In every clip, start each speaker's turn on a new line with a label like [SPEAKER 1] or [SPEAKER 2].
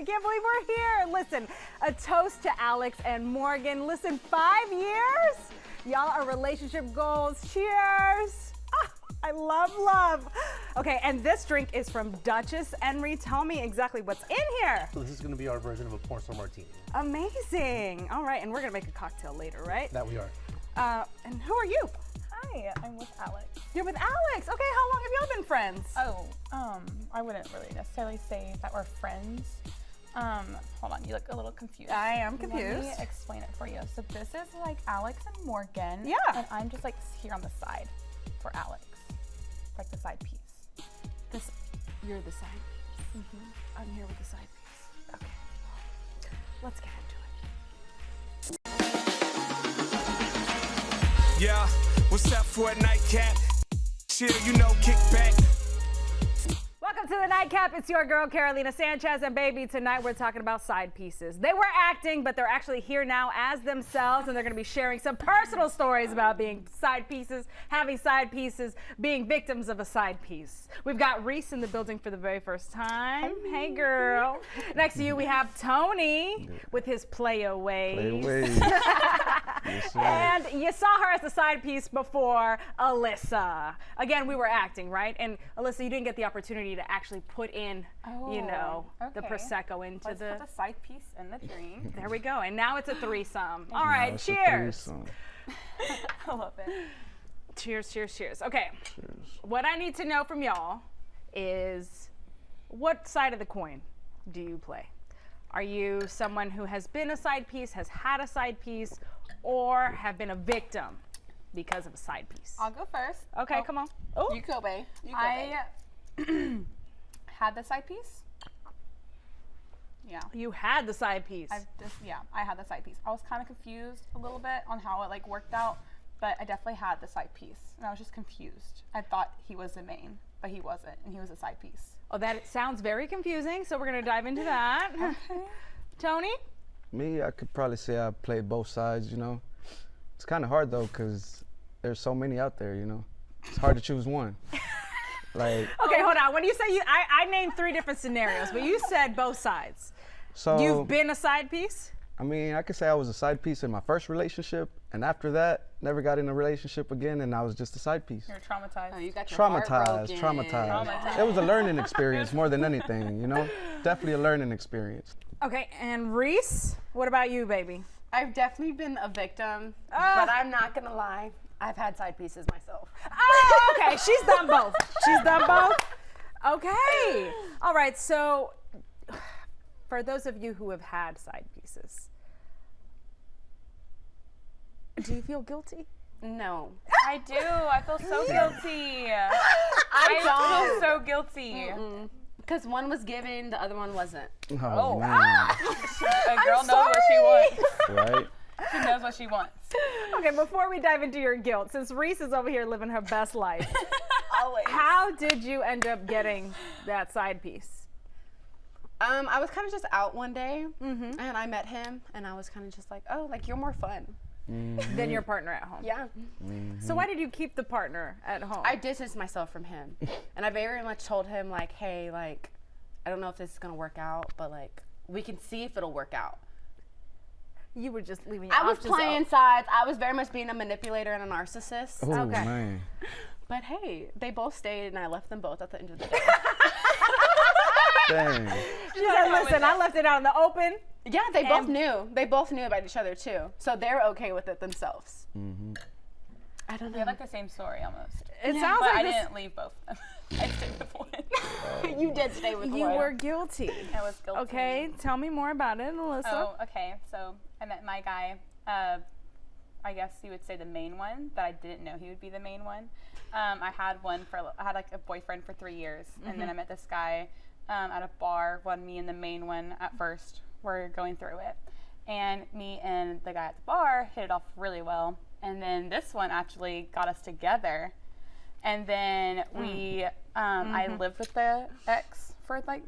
[SPEAKER 1] I can't believe we're here. Listen, a toast to Alex and Morgan. Listen, 5 years? Y'all are relationship goals. Cheers. Ah, I love love. Okay, and this drink is from Duchess. Henry, tell me exactly what's in here.
[SPEAKER 2] So this is going to be our version of a porn star martini.
[SPEAKER 1] Amazing. All right, and we're going to make a cocktail later, right?
[SPEAKER 2] That we are.
[SPEAKER 1] And who are you?
[SPEAKER 3] Hi, I'm with Alex.
[SPEAKER 1] You're with Alex. Okay, how long have y'all been friends?
[SPEAKER 3] Oh, I wouldn't really necessarily say that we're friends. Hold on, you look a little confused.
[SPEAKER 1] I am confused.
[SPEAKER 3] Let me explain it for you. So this is like Alex and Morgan.
[SPEAKER 1] Yeah.
[SPEAKER 3] And I'm just like here on the side for Alex, like the side piece.
[SPEAKER 1] You're the side piece. I'm here with the side piece. Okay. Let's get into it.
[SPEAKER 4] Yeah, what's up for a nightcap? Chill, you know, kick back.
[SPEAKER 1] Welcome to the Nightcap. It's your girl, Carolina Sanchez, and baby, tonight we're talking about side pieces. They were acting, but they're actually here now as themselves, and they're going to be sharing some personal stories about being side pieces, having side pieces, being victims of a side piece. We've got Reese in the building for the very first time. Hey, girl. Next to you, we have Tony with his play-aways.
[SPEAKER 5] Yes,
[SPEAKER 1] And you saw her as a side piece before, Alyssa. Again, we were acting, right? And Alyssa, you didn't get the opportunity to actually put in, you know, the Prosecco into
[SPEAKER 3] Let's put the side piece in the drink.
[SPEAKER 1] There we go. And now it's a threesome. All right, cheers.
[SPEAKER 3] I love it.
[SPEAKER 1] Cheers, cheers, cheers. Okay.
[SPEAKER 5] Cheers.
[SPEAKER 1] What I need to know from y'all is what side of the coin do you play? Are you someone who has been a side piece, has had a side piece, or have been a victim because of a side piece?
[SPEAKER 3] I'll go first.
[SPEAKER 1] Okay, come on. Oh,
[SPEAKER 3] You go, babe. I had the side piece. Yeah.
[SPEAKER 1] you had the side piece.
[SPEAKER 3] I had the side piece. I was kind of confused a little bit on how it like worked out, but I definitely had the side piece, and I was just confused. I thought he was the main, but he wasn't, and he was a side piece.
[SPEAKER 1] Oh, that sounds very confusing, so we're going to dive into that.
[SPEAKER 3] Okay.
[SPEAKER 1] Tony?
[SPEAKER 5] Me, I could probably say I played both sides, you know. It's kind of hard though, because there's so many out there, you know. It's hard to choose one. Like,
[SPEAKER 1] Okay, hold on. When you say I named 3 different scenarios, but you said both sides.
[SPEAKER 5] so,
[SPEAKER 1] You've been a side piece?
[SPEAKER 5] I mean, I could say I was a side piece in my first relationship, and after that, never got in a relationship again, and I was just a side piece.
[SPEAKER 3] You're traumatized.
[SPEAKER 6] Oh, you got your heart broken.
[SPEAKER 5] Traumatized. It was a learning experience more than anything, you know. Definitely a learning experience.
[SPEAKER 1] Okay, and Reese, what about you, baby?
[SPEAKER 6] I've definitely been a victim, but I'm not gonna lie. I've had side pieces myself.
[SPEAKER 1] Oh, okay, she's done both. She's done both? Okay. All right, so for those of you who have had side pieces, do you feel guilty?
[SPEAKER 6] No.
[SPEAKER 3] I do. I feel so guilty.
[SPEAKER 6] I
[SPEAKER 3] feel so guilty.
[SPEAKER 6] Because one was given, the other one wasn't.
[SPEAKER 5] Oh, man.
[SPEAKER 3] A girl knows what she wants.
[SPEAKER 5] Right?
[SPEAKER 3] She knows what she wants.
[SPEAKER 1] Okay, before we dive into your guilt, since Reese is over here living her best life,
[SPEAKER 3] Always.
[SPEAKER 1] how did you end up getting that side piece?
[SPEAKER 6] I was kind of just out one day, and I met him, and I was kind of just like, oh, like, you're more fun.
[SPEAKER 1] Than your partner at home?
[SPEAKER 6] Yeah.
[SPEAKER 1] So why did you keep the partner at home?
[SPEAKER 6] I distanced myself from him. And I very much told him, like, hey, like, I don't know if this is going to work out, but, like, we can see if it'll work out.
[SPEAKER 1] You were just leaving your
[SPEAKER 6] I was
[SPEAKER 1] options
[SPEAKER 6] playing sides. I was very much being a manipulator and a narcissist.
[SPEAKER 5] Oh,
[SPEAKER 1] Okay.
[SPEAKER 5] man.
[SPEAKER 6] But hey, they both stayed, and I left them both at the end of the day.
[SPEAKER 5] Dang.
[SPEAKER 1] She said, listen, I left it out in the open.
[SPEAKER 6] Yeah, they both knew. They both knew about each other too, so they're okay with it themselves. I don't
[SPEAKER 3] We
[SPEAKER 6] know.
[SPEAKER 3] have like the same story almost.
[SPEAKER 1] It sounds
[SPEAKER 3] But
[SPEAKER 1] like
[SPEAKER 3] I
[SPEAKER 1] this,
[SPEAKER 3] didn't leave both of them. I stayed with one.
[SPEAKER 6] You did stay with
[SPEAKER 1] you
[SPEAKER 6] one.
[SPEAKER 1] were guilty.
[SPEAKER 3] I was guilty.
[SPEAKER 1] Okay, tell me more about it, Alyssa.
[SPEAKER 3] Oh, okay. So I met my guy. I guess you would say the main one, but I didn't know he would be the main one. I had like a boyfriend for 3 years, and then I met this guy at a bar when me and the main one at first were going through it. And me and the guy at the bar hit it off really well. And then this one actually got us together. And then I lived with the ex for like,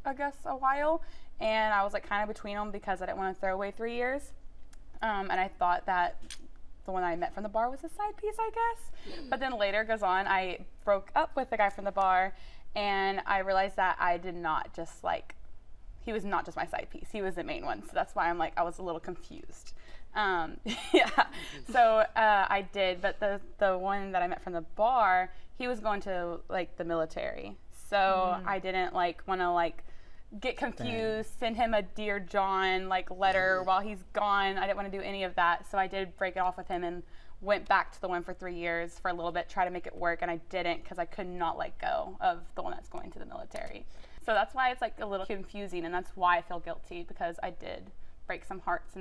[SPEAKER 3] I guess, a while. And I was like kind of between them because I didn't want to throw away 3 years. And I thought that the one I met from the bar was a side piece, I guess. But then later goes on, I broke up with the guy from the bar, and I realized that I did not just like, he was not just my side piece. He was the main one. So that's why I'm like, I was a little confused. Yeah. So I did, but the one that I met from the bar, he was going to like the military. So I didn't like want to like get confused, send him a Dear John like letter while he's gone. I didn't want to do any of that. So I did break it off with him and went back to the one for 3 years for a little bit, try to make it work, and I didn't because I could not let go of the one that's going to the military. So that's why it's like a little confusing, and that's why I feel guilty, because I did break some hearts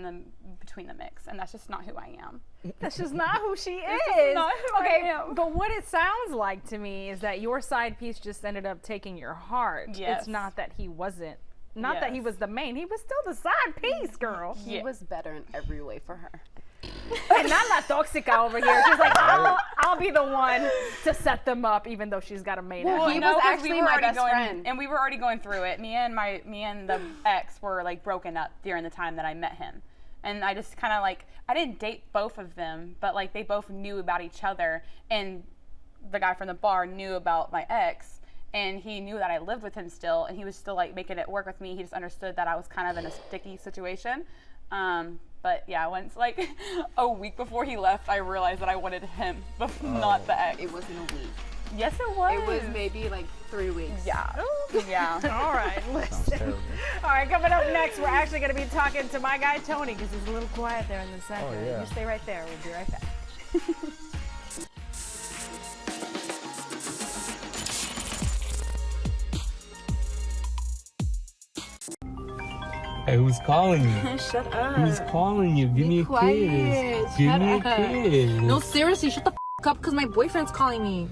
[SPEAKER 3] between the mix, and that's just not who I am.
[SPEAKER 1] That's just not who she is.
[SPEAKER 3] just not who I
[SPEAKER 1] Okay,
[SPEAKER 3] am.
[SPEAKER 1] but what it sounds like to me is that your side piece just ended up taking your heart.
[SPEAKER 3] Yes.
[SPEAKER 1] It's not that he wasn't. Not that he
[SPEAKER 3] Yes.
[SPEAKER 1] was the main. He was still the side piece, girl.
[SPEAKER 6] He was better in every way for her.
[SPEAKER 1] And I'm not toxica over here. She's like, I'll be the one to set them up, even though she's got a main.
[SPEAKER 6] Well,
[SPEAKER 1] at
[SPEAKER 6] he
[SPEAKER 1] home.
[SPEAKER 6] was
[SPEAKER 3] 'cause
[SPEAKER 6] actually
[SPEAKER 3] we were
[SPEAKER 6] my
[SPEAKER 3] already
[SPEAKER 6] best
[SPEAKER 3] going,
[SPEAKER 6] friend.
[SPEAKER 3] and we were already going through it. Me and the ex were like broken up during the time that I met him, and I just kind of like, I didn't date both of them, but like they both knew about each other, and the guy from the bar knew about my ex, and he knew that I lived with him still, and he was still like making it work with me. He just understood that I was kind of in a sticky situation. But yeah, once like a week before he left, I realized that I wanted him, but not the ex.
[SPEAKER 6] It wasn't a week.
[SPEAKER 3] Yes, it was.
[SPEAKER 6] It was maybe like 3 weeks.
[SPEAKER 3] Yeah. Yeah.
[SPEAKER 1] All right,
[SPEAKER 5] Sounds
[SPEAKER 1] listen.
[SPEAKER 5] terrible.
[SPEAKER 1] All right, coming up next, we're actually going to be talking to my guy Tony because he's a little quiet there in the center.
[SPEAKER 5] Oh, yeah.
[SPEAKER 1] You stay right there. We'll be right back.
[SPEAKER 7] Hey, who's calling you?
[SPEAKER 8] Shut up.
[SPEAKER 7] Who's calling you? Give me a
[SPEAKER 8] quiet.
[SPEAKER 7] kiss. Give
[SPEAKER 8] Shut
[SPEAKER 7] me a
[SPEAKER 8] up.
[SPEAKER 7] kiss.
[SPEAKER 8] No, seriously, shut the up because my boyfriend's calling me.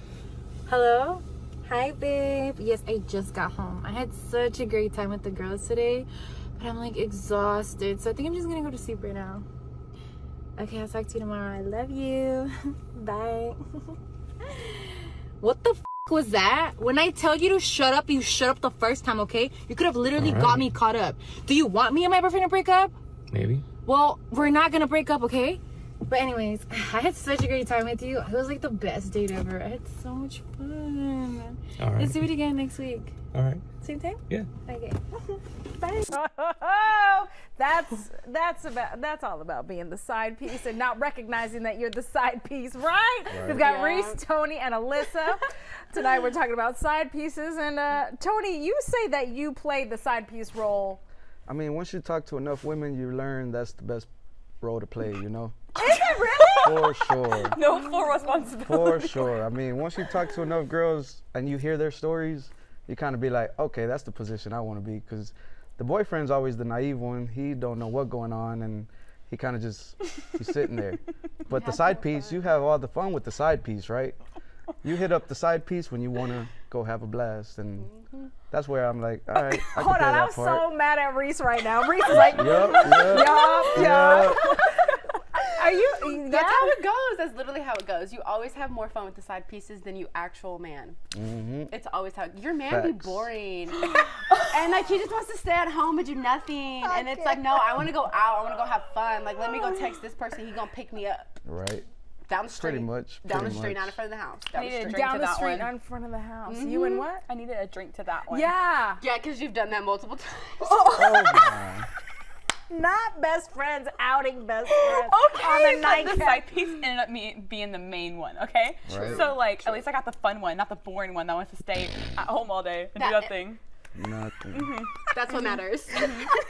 [SPEAKER 8] Hello? Hi, babe. Yes, I just got home. I had such a great time with the girls today, but I'm like exhausted. So I think I'm just gonna go to sleep right now. Okay, I'll talk to you tomorrow. I love you. Bye. What the was that? When I tell you to shut up, you shut up the first time, okay? You could have literally got me caught up. Do you want me and my boyfriend to break up?
[SPEAKER 7] Maybe.
[SPEAKER 8] Well, we're not gonna break up, okay? But anyways, I had such a great time with you. It was like the best date ever. I had so much fun.
[SPEAKER 7] All right.
[SPEAKER 8] Let's do it again next week.
[SPEAKER 7] All right.
[SPEAKER 8] Same time?
[SPEAKER 7] Yeah.
[SPEAKER 8] Okay. Bye.
[SPEAKER 1] Oh, that's all about being the side piece and not recognizing that you're the side piece, right? We've got
[SPEAKER 6] Yeah.
[SPEAKER 1] Reese, Tony, and Alyssa. Tonight we're talking about side pieces. And Tony, you say that you played the side piece role.
[SPEAKER 5] I mean, once you talk to enough women, you learn that's the best role to play, you know?
[SPEAKER 1] Is it really?
[SPEAKER 5] For sure.
[SPEAKER 3] No full responsibility.
[SPEAKER 5] For sure. I mean, once you talk to enough girls and you hear their stories, you kind of be like, okay, that's the position I want to be. Because the boyfriend's always the naive one. He don't know what's going on, and he kind of just, he's sitting there. But the side piece, you have all the fun with the side piece, right? You hit up the side piece when you want to go have a blast. And that's where I'm like, all right, I can
[SPEAKER 1] Hold
[SPEAKER 5] play
[SPEAKER 1] on,
[SPEAKER 5] that
[SPEAKER 1] I'm
[SPEAKER 5] part.
[SPEAKER 1] so mad at Reese right now. Reese is like,
[SPEAKER 5] Yup.
[SPEAKER 1] yup. Are you?
[SPEAKER 6] That's how it goes. That's literally how it goes. You always have more fun with the side pieces than you actual man. It's always how your man be
[SPEAKER 5] Facts.
[SPEAKER 6] boring, and like he just wants to stay at home and do nothing. And it's like, no, I want to go out. I want to go have fun. Like, let me go text this person. He gonna pick me up
[SPEAKER 5] Right.
[SPEAKER 6] down the street.
[SPEAKER 5] Pretty much.
[SPEAKER 6] Down
[SPEAKER 5] pretty
[SPEAKER 6] the street,
[SPEAKER 5] much.
[SPEAKER 6] not in front of the house.
[SPEAKER 3] I
[SPEAKER 6] Down the
[SPEAKER 3] needed a
[SPEAKER 6] street.
[SPEAKER 3] drink
[SPEAKER 1] Down
[SPEAKER 3] to
[SPEAKER 1] the
[SPEAKER 3] that
[SPEAKER 1] street
[SPEAKER 3] one.
[SPEAKER 1] in front of the house. You and what?
[SPEAKER 3] I needed a drink to that one.
[SPEAKER 1] Yeah.
[SPEAKER 6] Yeah, because you've done that multiple times.
[SPEAKER 5] Oh, my.
[SPEAKER 1] Not best friends outing best friends
[SPEAKER 3] Okay,
[SPEAKER 1] on the
[SPEAKER 3] but
[SPEAKER 1] nightcap.
[SPEAKER 3] the side piece ended up being the main one, okay?
[SPEAKER 5] Right.
[SPEAKER 3] So, like, at least I got the fun one, not the boring one that wants to stay at home all day and do
[SPEAKER 6] That-
[SPEAKER 3] nothing.
[SPEAKER 5] Nothing.
[SPEAKER 6] That's what matters.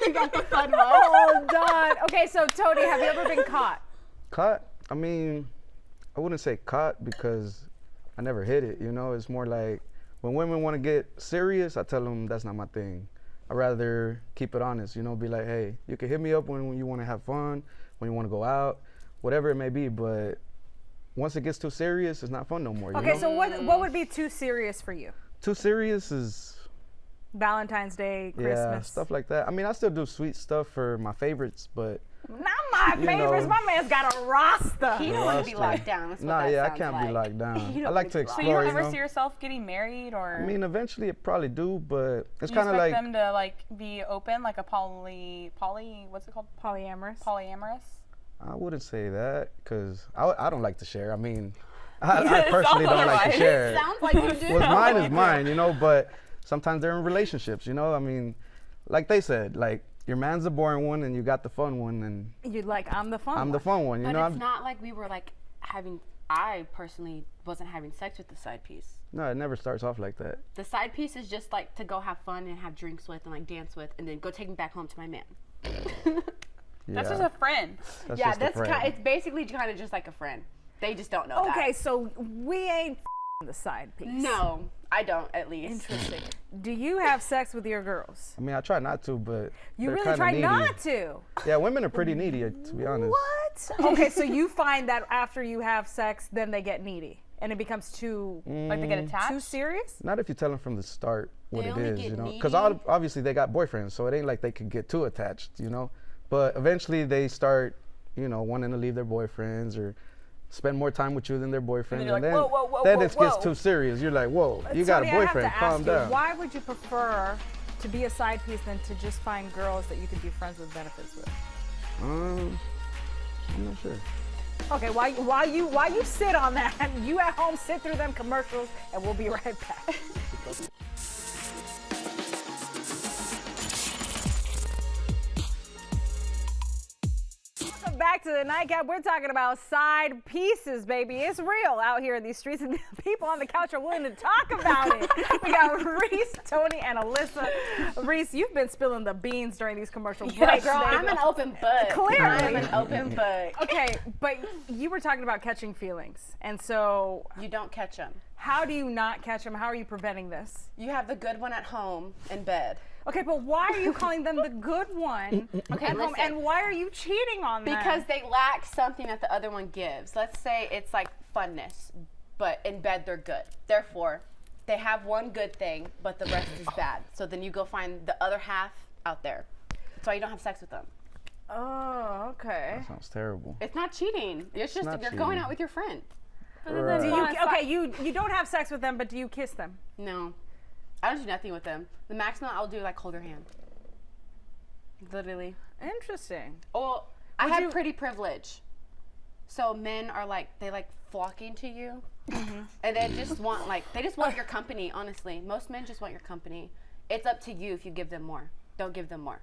[SPEAKER 6] You got the fun one.
[SPEAKER 1] Oh, God. Okay, so Tony, have you ever been caught?
[SPEAKER 5] Caught? I mean, I wouldn't say caught because I never hit it, you know? It's more like when women want to get serious, I tell them that's not my thing. I'd rather keep it honest, you know, be like, hey, you can hit me up when you want to have fun, when you want to go out, whatever it may be, but once it gets too serious, it's not fun no more, you
[SPEAKER 1] Okay,
[SPEAKER 5] know?
[SPEAKER 1] so what would be too serious for you?
[SPEAKER 5] Too serious is,
[SPEAKER 1] Valentine's Day,
[SPEAKER 5] yeah,
[SPEAKER 1] Christmas.
[SPEAKER 5] stuff like that. I mean, I still do sweet stuff for my favorites, but
[SPEAKER 1] Not my
[SPEAKER 5] You
[SPEAKER 1] favorites.
[SPEAKER 5] know.
[SPEAKER 1] My man's got a roster.
[SPEAKER 6] He don't want to be
[SPEAKER 5] Roster.
[SPEAKER 6] locked down. That's what
[SPEAKER 5] nah,
[SPEAKER 6] that
[SPEAKER 5] yeah, I
[SPEAKER 6] sounds
[SPEAKER 5] can't
[SPEAKER 6] like.
[SPEAKER 5] be locked down.
[SPEAKER 6] You
[SPEAKER 5] I
[SPEAKER 6] don't
[SPEAKER 5] like to
[SPEAKER 6] wanna be locked
[SPEAKER 3] So
[SPEAKER 6] down.
[SPEAKER 3] you
[SPEAKER 5] explore,
[SPEAKER 3] don't ever
[SPEAKER 5] know?
[SPEAKER 3] see yourself getting married, or
[SPEAKER 5] I mean, eventually it probably do, but it's
[SPEAKER 3] do you
[SPEAKER 5] kind of
[SPEAKER 3] expect
[SPEAKER 5] like,
[SPEAKER 3] them to like be open, like a what's it called?
[SPEAKER 1] Polyamorous.
[SPEAKER 3] Polyamorous?
[SPEAKER 5] I wouldn't say that because I don't like to share. I mean, I personally
[SPEAKER 3] sounds
[SPEAKER 5] don't like to
[SPEAKER 3] otherwise.
[SPEAKER 5] share.
[SPEAKER 6] Sounds like you do.
[SPEAKER 5] What's mine is mine, you know, but sometimes they're in relationships, you know? I mean, like they said, like your man's the boring one and you got the fun one, and
[SPEAKER 1] You're like, I'm the fun
[SPEAKER 5] I'm
[SPEAKER 1] one.
[SPEAKER 5] the fun one. You
[SPEAKER 6] But
[SPEAKER 5] know,
[SPEAKER 6] it's not like we were like I personally wasn't having sex with the side piece.
[SPEAKER 5] no, it never starts off like that.
[SPEAKER 6] The side piece is just like to go have fun and have drinks with and like dance with and then go take me back home to my man.
[SPEAKER 3] That's
[SPEAKER 5] Yeah,
[SPEAKER 3] just a friend.
[SPEAKER 5] that's
[SPEAKER 6] Yeah,
[SPEAKER 5] just a
[SPEAKER 6] that's
[SPEAKER 5] friend.
[SPEAKER 6] it's basically kind of just like a friend. They just don't know that.
[SPEAKER 1] Okay, so we ain't the side piece.
[SPEAKER 6] No, I don't at least.
[SPEAKER 1] Interesting. Do you have sex with your girls?
[SPEAKER 5] I mean, I try not to, but
[SPEAKER 1] You
[SPEAKER 5] they're
[SPEAKER 1] really
[SPEAKER 5] kinda
[SPEAKER 1] try
[SPEAKER 5] needy.
[SPEAKER 1] not to.
[SPEAKER 5] Yeah, women are pretty needy, to be honest.
[SPEAKER 1] What? Okay, so you find that after you have sex, then they get needy, and it becomes too
[SPEAKER 3] Like they get attached.
[SPEAKER 1] too serious.
[SPEAKER 5] Not if you tell them from the start what
[SPEAKER 6] They
[SPEAKER 5] it
[SPEAKER 6] only
[SPEAKER 5] is,
[SPEAKER 6] get
[SPEAKER 5] you know,
[SPEAKER 6] needy.
[SPEAKER 5] because obviously they got boyfriends, so it ain't like they could get too attached, you know. But eventually they start, you know, wanting to leave their boyfriends or spend more time with you than their boyfriend,
[SPEAKER 3] you're
[SPEAKER 5] and
[SPEAKER 3] like,
[SPEAKER 5] then
[SPEAKER 3] whoa, whoa, whoa,
[SPEAKER 5] then
[SPEAKER 3] whoa,
[SPEAKER 5] it gets
[SPEAKER 3] whoa.
[SPEAKER 5] too serious. You're like, whoa, you got a
[SPEAKER 1] Tony,
[SPEAKER 5] boyfriend,
[SPEAKER 1] I have to
[SPEAKER 5] calm
[SPEAKER 1] ask
[SPEAKER 5] down.
[SPEAKER 1] You, why would you prefer to be a side piece than to just find girls that you could be friends with benefits with?
[SPEAKER 5] I'm not sure.
[SPEAKER 1] Okay, while you sit on that, you at home sit through them commercials, and we'll be right back. Welcome back to the Nightcap. We're talking about side pieces, baby. It's real out here in these streets, and people on the couch are willing to talk about it. We got Reese, Tony, and Alyssa. Reese, you've been spilling the beans during these commercial breaks.
[SPEAKER 6] Girl,
[SPEAKER 1] baby.
[SPEAKER 6] I'm an open book.
[SPEAKER 1] Clearly.
[SPEAKER 6] I'm an open book.
[SPEAKER 1] Okay, but you were talking about catching feelings, and so
[SPEAKER 6] You don't catch them.
[SPEAKER 1] how do you not catch them? How are you preventing this?
[SPEAKER 6] You have the good one at home in bed.
[SPEAKER 1] Okay, but why are you calling them the good one
[SPEAKER 6] Okay,
[SPEAKER 1] at home,
[SPEAKER 6] listen.
[SPEAKER 1] and why are you cheating on them?
[SPEAKER 6] Because they lack something that the other one gives. Let's say it's like funness, but in bed they're good. Therefore, they have one good thing, but the rest is bad. So then you go find the other half out there. That's why you don't have sex with them.
[SPEAKER 1] Oh, okay.
[SPEAKER 5] That sounds terrible.
[SPEAKER 6] It's not cheating. It's just
[SPEAKER 5] not
[SPEAKER 6] you're going
[SPEAKER 5] cheating.
[SPEAKER 6] out with your friend.
[SPEAKER 5] Right.
[SPEAKER 1] Do you, okay, you don't have sex with them, but do you kiss them?
[SPEAKER 6] No. I don't do nothing with them. The maximum I'll do like hold their hand. Literally.
[SPEAKER 1] Interesting.
[SPEAKER 6] Well, I
[SPEAKER 1] Would
[SPEAKER 6] have
[SPEAKER 1] you-
[SPEAKER 6] pretty privilege. So men are like, they like flocking to you. And they just want your company, honestly. Most men just want your company. It's up to you if you give them more. Don't give them more.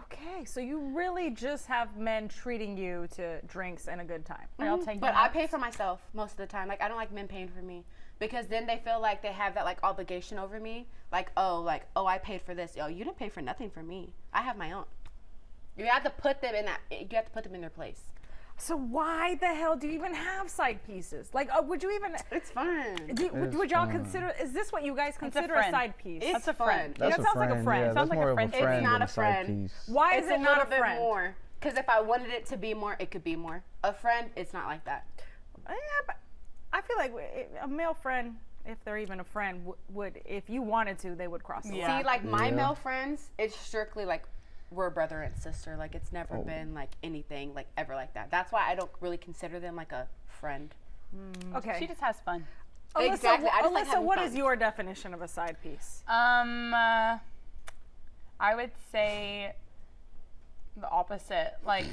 [SPEAKER 1] Okay, so you really just have men treating you to drinks and a good time.
[SPEAKER 3] I'll take
[SPEAKER 6] But
[SPEAKER 3] that.
[SPEAKER 6] I pay for myself most of the time. Like, I don't like men paying for me. Because then they feel like they have that like obligation over me. Like, oh, I paid for this. Oh, you didn't pay for nothing for me. I have my own. You have to put them in their place.
[SPEAKER 1] So why the hell do you even have side pieces? Like, would you even?
[SPEAKER 6] It's fun.
[SPEAKER 1] Would y'all consider? Is this what you guys consider a
[SPEAKER 3] friend.
[SPEAKER 1] side piece?
[SPEAKER 6] It's
[SPEAKER 3] That's a
[SPEAKER 6] fun.
[SPEAKER 3] friend.
[SPEAKER 1] That sounds like a friend.
[SPEAKER 5] Yeah,
[SPEAKER 1] Sounds
[SPEAKER 5] that's
[SPEAKER 3] like
[SPEAKER 5] more
[SPEAKER 3] a
[SPEAKER 5] of
[SPEAKER 3] friend.
[SPEAKER 5] a
[SPEAKER 3] It's
[SPEAKER 5] friend
[SPEAKER 6] not
[SPEAKER 5] than
[SPEAKER 6] a
[SPEAKER 5] a side
[SPEAKER 6] friend.
[SPEAKER 5] piece.
[SPEAKER 1] Why is
[SPEAKER 6] It's
[SPEAKER 1] it
[SPEAKER 6] a
[SPEAKER 1] not
[SPEAKER 6] little
[SPEAKER 1] a
[SPEAKER 6] bit
[SPEAKER 1] friend?
[SPEAKER 6] more. Because if I wanted it to be more, it could be more. A friend, it's not like that.
[SPEAKER 1] Yeah, but I feel like a male friend, if they're even a friend, would if you wanted to, they would cross the line.
[SPEAKER 3] Yeah.
[SPEAKER 6] See, like my
[SPEAKER 5] Yeah.
[SPEAKER 6] male friends, it's strictly like we're brother and sister. Like it's never been like anything like ever like that. That's why I don't really consider them like a friend.
[SPEAKER 1] Okay.
[SPEAKER 3] She just has fun.
[SPEAKER 1] Alyssa,
[SPEAKER 6] Exactly. I just like
[SPEAKER 1] Alyssa,
[SPEAKER 6] having
[SPEAKER 1] what
[SPEAKER 6] fun.
[SPEAKER 1] is your definition of a side piece?
[SPEAKER 3] I would say the opposite. Like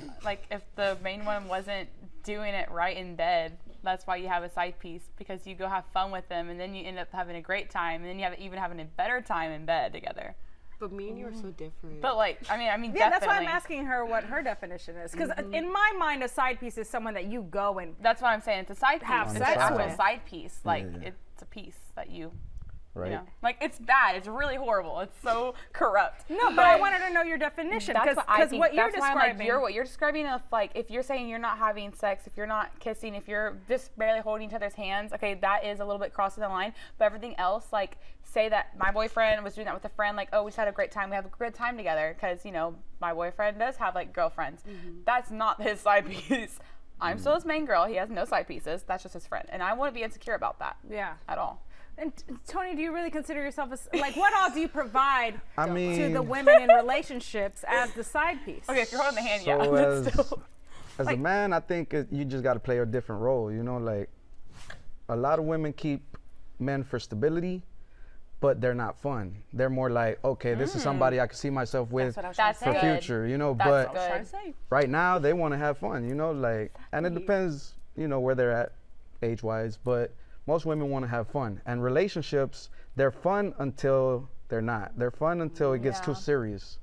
[SPEAKER 3] if the main one wasn't doing it right in bed, that's why you have a side piece, because you go have fun with them and then you end up having a great time and then you have even having a better time in bed together.
[SPEAKER 6] But me and you are so different.
[SPEAKER 3] But like, I mean,
[SPEAKER 1] Yeah,
[SPEAKER 3] definitely.
[SPEAKER 1] that's why I'm asking her what her definition is. Because in my mind, a side piece is someone that you go and
[SPEAKER 3] That's what I'm saying. It's a side piece.
[SPEAKER 1] Have
[SPEAKER 3] It's
[SPEAKER 1] sex
[SPEAKER 3] an actual
[SPEAKER 1] with.
[SPEAKER 3] side piece. Like
[SPEAKER 5] Yeah.
[SPEAKER 3] it's a piece that you
[SPEAKER 5] Right.
[SPEAKER 3] know. Like it's bad. It's really horrible. It's so corrupt.
[SPEAKER 1] no, but I wanted to know your definition
[SPEAKER 3] That's
[SPEAKER 1] because
[SPEAKER 3] what I think.
[SPEAKER 1] what you're
[SPEAKER 3] That's why I'm like,
[SPEAKER 1] describing.
[SPEAKER 3] what you're describing is like if you're saying you're not having sex, if you're not kissing, if you're just barely holding each other's hands, okay, that is a little bit crossing the line. But everything else, like say that my boyfriend was doing that with a friend, like oh we just had a great time, we have a good time together, because you know my boyfriend does have like girlfriends. That's not his side piece. I'm still his main girl. He has no side pieces. That's just his friend, and I wouldn't be insecure about that
[SPEAKER 1] yeah.
[SPEAKER 3] at all.
[SPEAKER 1] And Tony, do you really consider yourself like what all do you provide
[SPEAKER 5] I
[SPEAKER 1] to
[SPEAKER 5] mean,
[SPEAKER 1] the women in relationships as the side piece?
[SPEAKER 3] Okay, if you're holding the hand,
[SPEAKER 5] so
[SPEAKER 3] yeah. but
[SPEAKER 5] as,
[SPEAKER 3] still.
[SPEAKER 5] as a man, I think you just got to play a different role. You know, like a lot of women keep men for stability, but they're not fun. They're more like, okay, this is somebody I can see myself with
[SPEAKER 6] That's what I was
[SPEAKER 3] That's
[SPEAKER 6] trying
[SPEAKER 5] for
[SPEAKER 6] to say.
[SPEAKER 3] good.
[SPEAKER 5] future. You know,
[SPEAKER 3] That's
[SPEAKER 5] but
[SPEAKER 3] good.
[SPEAKER 6] Trying to say.
[SPEAKER 5] right now they want to have fun. You know, like, and it depends, you know, where they're at age-wise, but most women want to have fun. And relationships, they're fun until they're not. They're fun until it gets too
[SPEAKER 1] Yeah.
[SPEAKER 5] serious.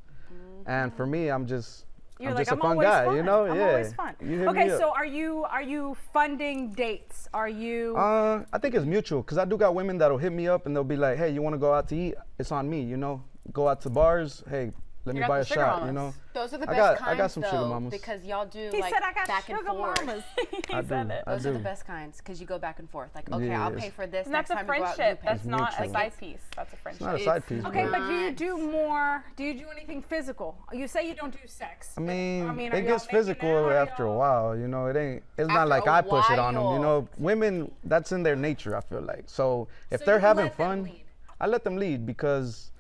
[SPEAKER 5] And for me, I'm just
[SPEAKER 1] You're
[SPEAKER 5] I'm
[SPEAKER 1] like,
[SPEAKER 5] just a
[SPEAKER 1] I'm
[SPEAKER 5] fun
[SPEAKER 1] always
[SPEAKER 5] guy,
[SPEAKER 1] fun.
[SPEAKER 5] you know?
[SPEAKER 1] I'm
[SPEAKER 5] Yeah.
[SPEAKER 1] always fun.
[SPEAKER 5] You hit
[SPEAKER 1] Okay,
[SPEAKER 5] me up.
[SPEAKER 1] so are you funding dates? Are you?
[SPEAKER 5] I think it's mutual because I do got women that'll hit me up and they'll be like, "Hey, you want to go out to eat? It's on me, you know. Go out to bars. Hey, let me
[SPEAKER 3] got
[SPEAKER 5] buy
[SPEAKER 3] the
[SPEAKER 5] a
[SPEAKER 3] sugar
[SPEAKER 5] shot,
[SPEAKER 3] mamas.
[SPEAKER 5] you know."
[SPEAKER 6] Those are the
[SPEAKER 5] I
[SPEAKER 6] best
[SPEAKER 5] got
[SPEAKER 6] kinds,
[SPEAKER 5] some
[SPEAKER 6] though,
[SPEAKER 5] sugar mamas.
[SPEAKER 6] because y'all do
[SPEAKER 1] he
[SPEAKER 6] like
[SPEAKER 1] said I got
[SPEAKER 6] back and
[SPEAKER 1] sugar
[SPEAKER 6] forth.
[SPEAKER 1] mamas. he
[SPEAKER 5] I
[SPEAKER 1] said
[SPEAKER 5] do.
[SPEAKER 1] it.
[SPEAKER 5] I
[SPEAKER 6] Those are the
[SPEAKER 5] do.
[SPEAKER 6] best kinds because you go back and forth. Like, okay,
[SPEAKER 5] Yeah,
[SPEAKER 6] I'll
[SPEAKER 5] it's-
[SPEAKER 6] pay for this
[SPEAKER 3] And
[SPEAKER 6] next
[SPEAKER 3] that's a
[SPEAKER 6] time we go out. You
[SPEAKER 3] friendship.
[SPEAKER 6] pay.
[SPEAKER 3] That's not a
[SPEAKER 5] mutual.
[SPEAKER 3] side piece. That's a friendship.
[SPEAKER 5] It's not a side piece.
[SPEAKER 1] Okay,
[SPEAKER 5] bro.
[SPEAKER 1] but do you do more? Do you do anything physical? You say you don't do sex.
[SPEAKER 5] I mean,
[SPEAKER 1] are
[SPEAKER 5] it
[SPEAKER 1] y'all
[SPEAKER 5] gets
[SPEAKER 1] making
[SPEAKER 5] physical
[SPEAKER 1] out? Are
[SPEAKER 5] after a
[SPEAKER 1] y'all-
[SPEAKER 5] while, you know. It's
[SPEAKER 6] After
[SPEAKER 5] not like
[SPEAKER 6] a
[SPEAKER 5] I push it on them, you
[SPEAKER 6] while.
[SPEAKER 5] know. Women, that's in their nature, I feel like. So if
[SPEAKER 1] So
[SPEAKER 5] they're
[SPEAKER 1] you
[SPEAKER 5] having
[SPEAKER 1] let them
[SPEAKER 5] fun,
[SPEAKER 1] lead.
[SPEAKER 5] I let them lead because,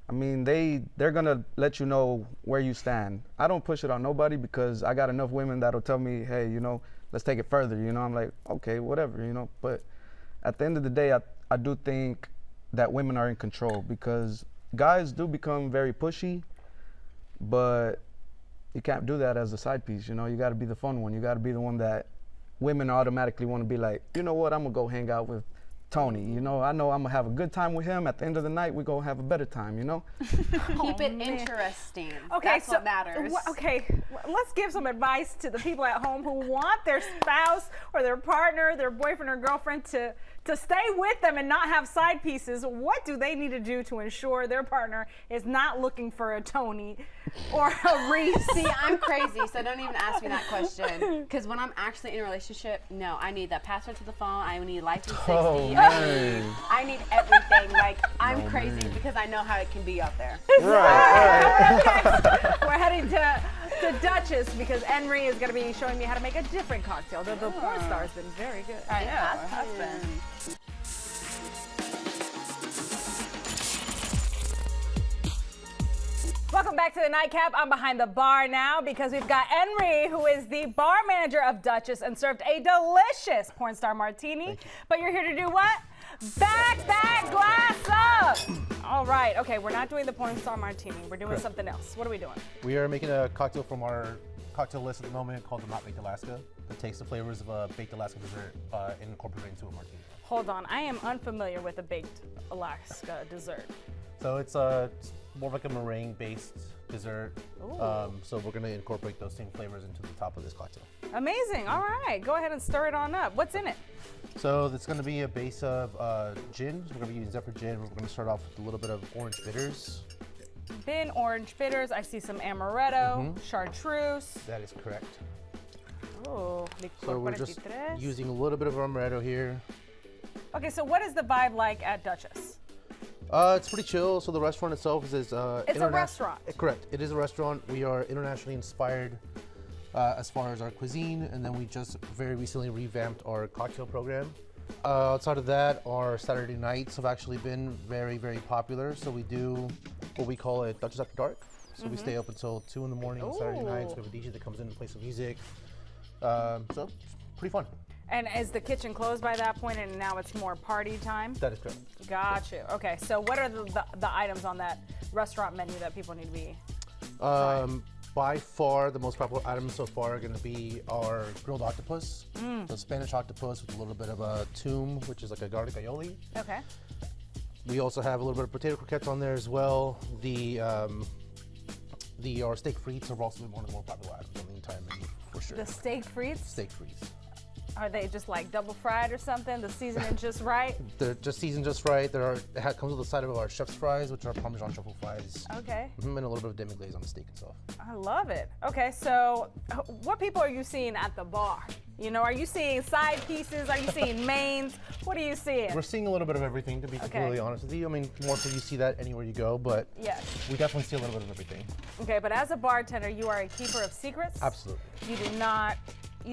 [SPEAKER 5] I mean, they're gonna let you know where you stand. I don't push it on nobody because I got enough women that'll tell me, hey, you know, let's take it further. You know, I'm like, okay, whatever, you know. But at the end of the day, I do think that women are in control because guys do become very pushy, but you can't do that as a side piece. You know, you got to be the fun one. You got to be the one that women automatically want to be like, you know what, I'm gonna go hang out with Tony. You know I'm gonna have a good time with him. At the end of the night, we gonna have a better time. You know.
[SPEAKER 6] Keep it interesting.
[SPEAKER 1] Okay,
[SPEAKER 6] That's
[SPEAKER 1] so
[SPEAKER 6] what matters.
[SPEAKER 1] Okay, let's give some advice to the people at home who want their spouse or their partner, their boyfriend or girlfriend to stay with them and not have side pieces. What do they need to do to ensure their partner is not looking for a Tony or a Reese?
[SPEAKER 6] See, I'm crazy, so don't even ask me that question. Because when I'm actually in a relationship, no, I need that password to the phone. I need Life 360.
[SPEAKER 5] Oh,
[SPEAKER 6] I need everything. Like, I'm crazy because I know how it can be out there.
[SPEAKER 5] Right.
[SPEAKER 1] We're heading to Duchess because Henry is going to be showing me how to make a different cocktail. The porn star has been very good.
[SPEAKER 3] I know. It has been.
[SPEAKER 1] Welcome back to the Nightcap. I'm behind the bar now because we've got Henry, who is the bar manager of Duchess and served a delicious porn star martini. But you're here to do what? Back that glass up. All right. Okay, we're not doing the porn star martini. We're doing something else. What are we doing?
[SPEAKER 2] We are making a cocktail from our cocktail list at the moment called the Not Baked Alaska that takes the flavors of a baked Alaska dessert and incorporated into a martini.
[SPEAKER 1] Hold on. I am unfamiliar with a baked Alaska dessert.
[SPEAKER 2] So it's more like a meringue-based dessert. So we're going to incorporate those same flavors into the top of this cocktail.
[SPEAKER 1] Amazing. All right. Go ahead and stir it on up. What's in it?
[SPEAKER 2] So it's going to be a base of gin. We're going to be using Zephyr gin. We're going to start off with a little bit of orange bitters.
[SPEAKER 1] Bin orange bitters. I see some amaretto, chartreuse.
[SPEAKER 2] That is correct.
[SPEAKER 1] Oh,
[SPEAKER 2] So we're just
[SPEAKER 1] 43.
[SPEAKER 2] using a little bit of amaretto here.
[SPEAKER 1] Okay, so what is the vibe like at Duchess?
[SPEAKER 2] It's pretty chill. So the restaurant itself is
[SPEAKER 1] It's a
[SPEAKER 2] interna-
[SPEAKER 1] restaurant.
[SPEAKER 2] Correct. It is a restaurant. We are internationally inspired as far as our cuisine, and then we just very recently revamped our cocktail program. Outside of that, our Saturday nights have actually been very, very popular. So we do what we call a Duchess After Dark. So we stay up until 2 in the morning on Saturday nights. We have a DJ that comes in and plays some music. So it's pretty fun.
[SPEAKER 1] And is the kitchen closed by that point and now it's more party time?
[SPEAKER 2] That is correct.
[SPEAKER 1] Got you. Okay, so what are the items on that restaurant menu that people need to be?
[SPEAKER 2] By far, the most popular items so far are going to be our grilled octopus. So Spanish octopus with a little bit of a tume, which is like a garlic aioli.
[SPEAKER 1] Okay.
[SPEAKER 2] We also have a little bit of potato croquettes on there as well. Our steak frites have also been one of the more popular items on the entire menu, for sure.
[SPEAKER 1] The steak frites,
[SPEAKER 2] Steak frites.
[SPEAKER 1] are they just like double fried or something? The seasoning just right?
[SPEAKER 2] They're just seasoned just right. It comes with a side of our chef's fries, which are Parmesan truffle fries.
[SPEAKER 1] Okay.
[SPEAKER 2] And a little bit of demi-glaze on the steak itself.
[SPEAKER 1] I love it. Okay, so what people are you seeing at the bar? You know, are you seeing side pieces? Are you seeing mains? What are you seeing?
[SPEAKER 2] We're seeing a little bit of everything, to be completely honest with you. I mean, more so you see that anywhere you go, but
[SPEAKER 1] Yes.
[SPEAKER 2] we definitely see a little bit of everything.
[SPEAKER 1] Okay, but as a bartender, you are a keeper of secrets.
[SPEAKER 2] Absolutely.
[SPEAKER 1] You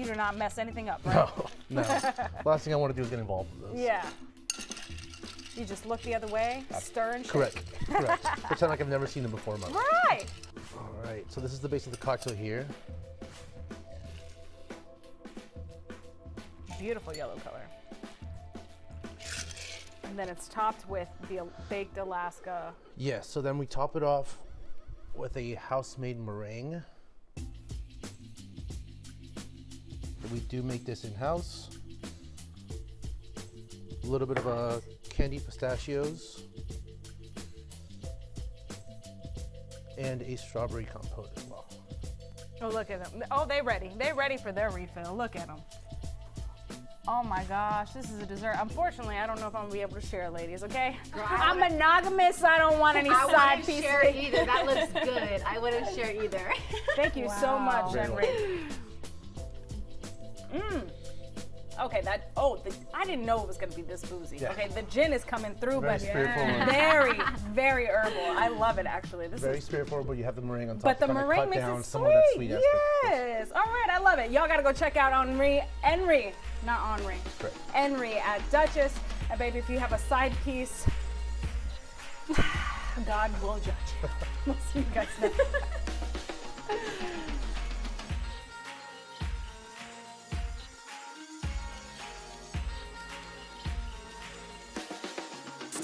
[SPEAKER 1] do not mess anything up, right?
[SPEAKER 2] No, no. The last thing I want to do is get involved with those.
[SPEAKER 1] Yeah. You just look the other way, stir and shake.
[SPEAKER 2] Correct. Pretend like I've never seen them before in my life.
[SPEAKER 1] Right.
[SPEAKER 2] All right, so this is the base of the cocktail here.
[SPEAKER 1] Beautiful yellow color. And then it's topped with the baked Alaska.
[SPEAKER 2] Yes, so then we top it off with a house-made meringue. We do make this in-house. A little bit of candied pistachios. and a strawberry compote as well.
[SPEAKER 1] Oh, look at them. Oh, they ready. They ready for their refill. Look at them. Oh my gosh, this is a dessert. Unfortunately, I don't know if I'm gonna be able to share, ladies, okay? I'm monogamous, so I don't want any
[SPEAKER 6] I
[SPEAKER 1] side
[SPEAKER 6] wouldn't
[SPEAKER 1] pieces.
[SPEAKER 6] share either. That looks good. I wouldn't share either.
[SPEAKER 1] Thank you so much,
[SPEAKER 2] Very
[SPEAKER 1] Henry. Okay, I didn't know it was gonna be this boozy.
[SPEAKER 2] Yeah.
[SPEAKER 1] Okay, the gin is coming through,
[SPEAKER 2] Very
[SPEAKER 1] but
[SPEAKER 2] spirit-forward.
[SPEAKER 1] very, very herbal. I love it, actually. This
[SPEAKER 2] Very
[SPEAKER 1] is,
[SPEAKER 2] straightforward, but you have the meringue on top.
[SPEAKER 1] but the
[SPEAKER 2] to kinda
[SPEAKER 1] meringue
[SPEAKER 2] cut
[SPEAKER 1] makes
[SPEAKER 2] down
[SPEAKER 1] it
[SPEAKER 2] some of that
[SPEAKER 1] sweet.
[SPEAKER 2] sweet aspect.
[SPEAKER 1] Yes. All right, I love it. Y'all gotta go check out Henri, not Henri.
[SPEAKER 2] Correct.
[SPEAKER 1] Henry at Duchess. And baby, if you have a side piece, God will judge. We'll see you guys next time.